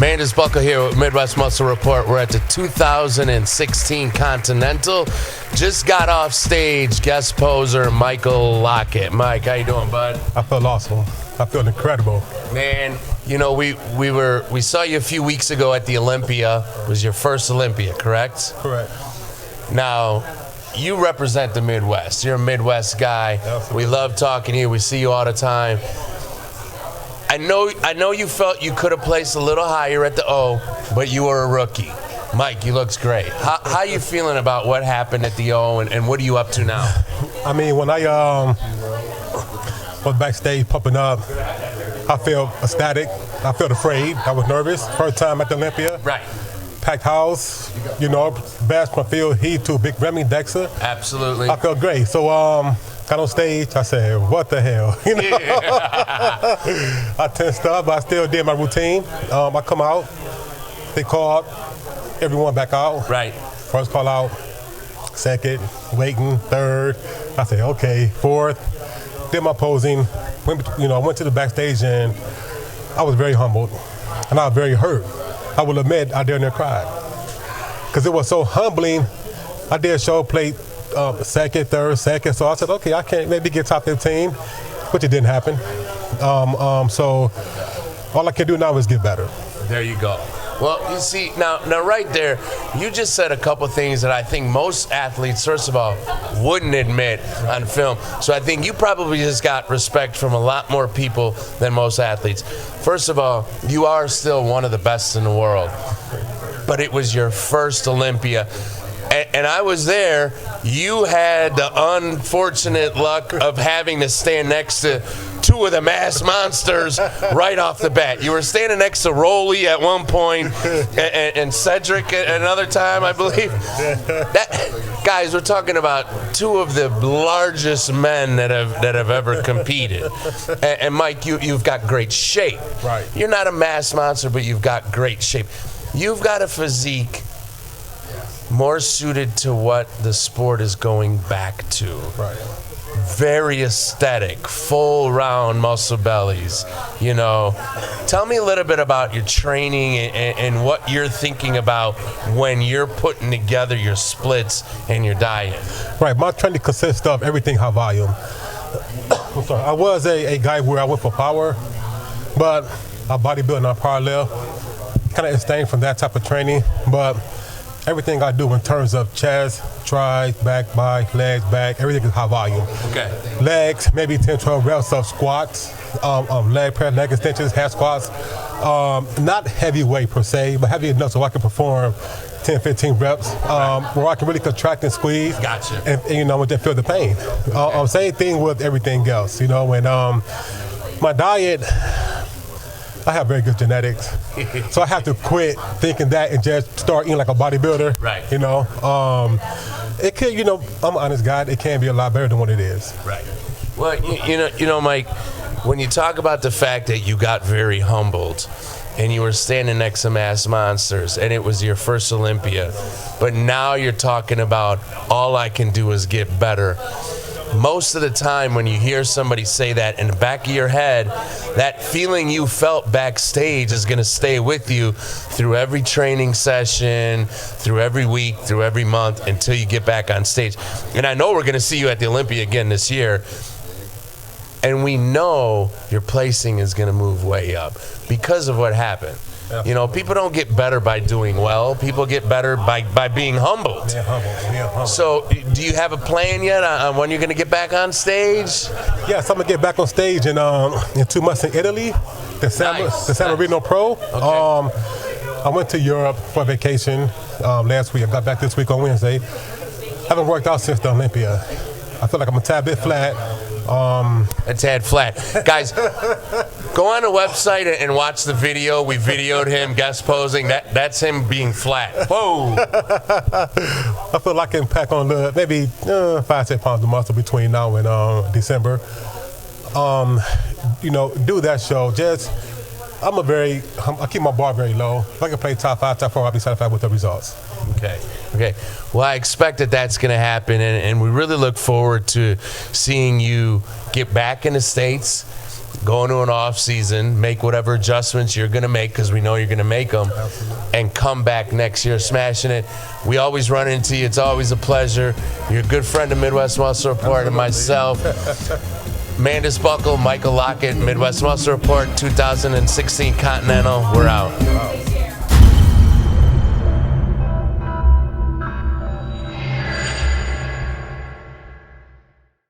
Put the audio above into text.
Mandus Buckle here with Midwest Muscle Report. We're at the 2016 Continental. Just got off stage, guest poser Michael Lockett. Mike, how you doing, bud? I feel awesome. I feel incredible. Man, you know, we saw you a few weeks ago at the Olympia. It was your first Olympia, correct? Correct. Now, you represent the Midwest. You're a Midwest guy. Absolutely. We love talking to you. We see you all the time. I know you felt you could have placed a little higher at the O, but you were a rookie. Mike, you looks great. How you feeling about what happened at the O, and what are you up to now? I mean, when I was backstage pumping up, I felt ecstatic. I felt afraid. I was nervous. First time at the Olympia. Right. Packed house, you know, bash my field, heat to Big Remy, Dexter. Absolutely. I felt great. So got on stage, I said, what the hell? You know? Yeah. I tensed up, but I still did my routine. I come out, they called everyone back out. Right. First call out, second, waiting, third. I said, okay, fourth. Did my posing. I went to the backstage and I was very humbled and I was very hurt. I will admit, I dare cried because it was so humbling. I did show plate second, third, second. So I said, okay, I can't maybe get top 15, which it didn't happen. So all I can do now is get better. There you go. Well, you see, now right there, you just said a couple things that I think most athletes, first of all, wouldn't admit on film. So I think you probably just got respect from a lot more people than most athletes. First of all, you are still one of the best in the world, but it was your first Olympia. And I was there. You had the unfortunate luck of having to stand next to two of the mass monsters right off the bat. You were standing next to Rolly at one point and Cedric at another time, I believe. Guys, we're talking about two of the largest men that have ever competed. And Mike, you've got great shape. Right. You're not a mass monster, but you've got great shape. You've got a physique more suited to what the sport is going back to. Right. Very aesthetic, full round muscle bellies, you know. Tell me a little bit about your training and what you're thinking about when you're putting together your splits and your diet. Right, my training consists of everything high volume. I'm sorry, I was a guy where I went for power, but I bodybuilding on parallel. Kind of abstained from that type of training, but everything I do in terms of chest, tries, back, bike, legs, back, everything is high volume. Okay. Legs, maybe 10, 12 reps of squats, leg press, leg extensions, half squats. Not heavyweight per se, but heavy enough so I can perform 10, 15 reps where I can really contract and squeeze. Gotcha. And and then feel the pain. Okay. Same thing with everything else, you know, and my diet, I have very good genetics, so I have to quit thinking that and just start eating like a bodybuilder. Right. You know, it can. You know, I'm an honest guy. It can be a lot better than what it is. Right. Well, you know, Mike, when you talk about the fact that you got very humbled, and you were standing next to mass monsters, and it was your first Olympia, but now you're talking about all I can do is get better. Most of the time when you hear somebody say that, in the back of your head, that feeling you felt backstage is going to stay with you through every training session, through every week, through every month, until you get back on stage. And I know we're going to see you at the Olympia again this year, and we know your placing is going to move way up because of what happened. Yeah. You know, people don't get better by doing well. People get better by being humbled. Yeah, humble. So, do you have a plan yet on when you're going to get back on stage? Yes, I'm gonna get back on stage in 2 months in Italy, the San Marino Pro. Okay. I went to Europe for vacation last week. I got back this week on Wednesday. Haven't worked out since the Olympia. I feel like I'm a tad bit flat. A tad flat. Guys, go on the website and watch the video. We videoed him guest posing. That's him being flat. Whoa. I feel like I can pack on maybe 5-6 pounds of muscle between now and December. Do that show. I keep my bar very low. If I can play top 5, top 4, I'll be satisfied with the results. Okay. Well, I expect that's going to happen, and we really look forward to seeing you get back in the States. go into an off season, make whatever adjustments you're going to make, because we know you're going to make them, and come back next year smashing it. We always run into you. It's always a pleasure. You're a good friend of Midwest Muscle Report and myself. Mandus Buckle, Michael Lockett, Midwest Muscle Report, 2016 Continental. We're out.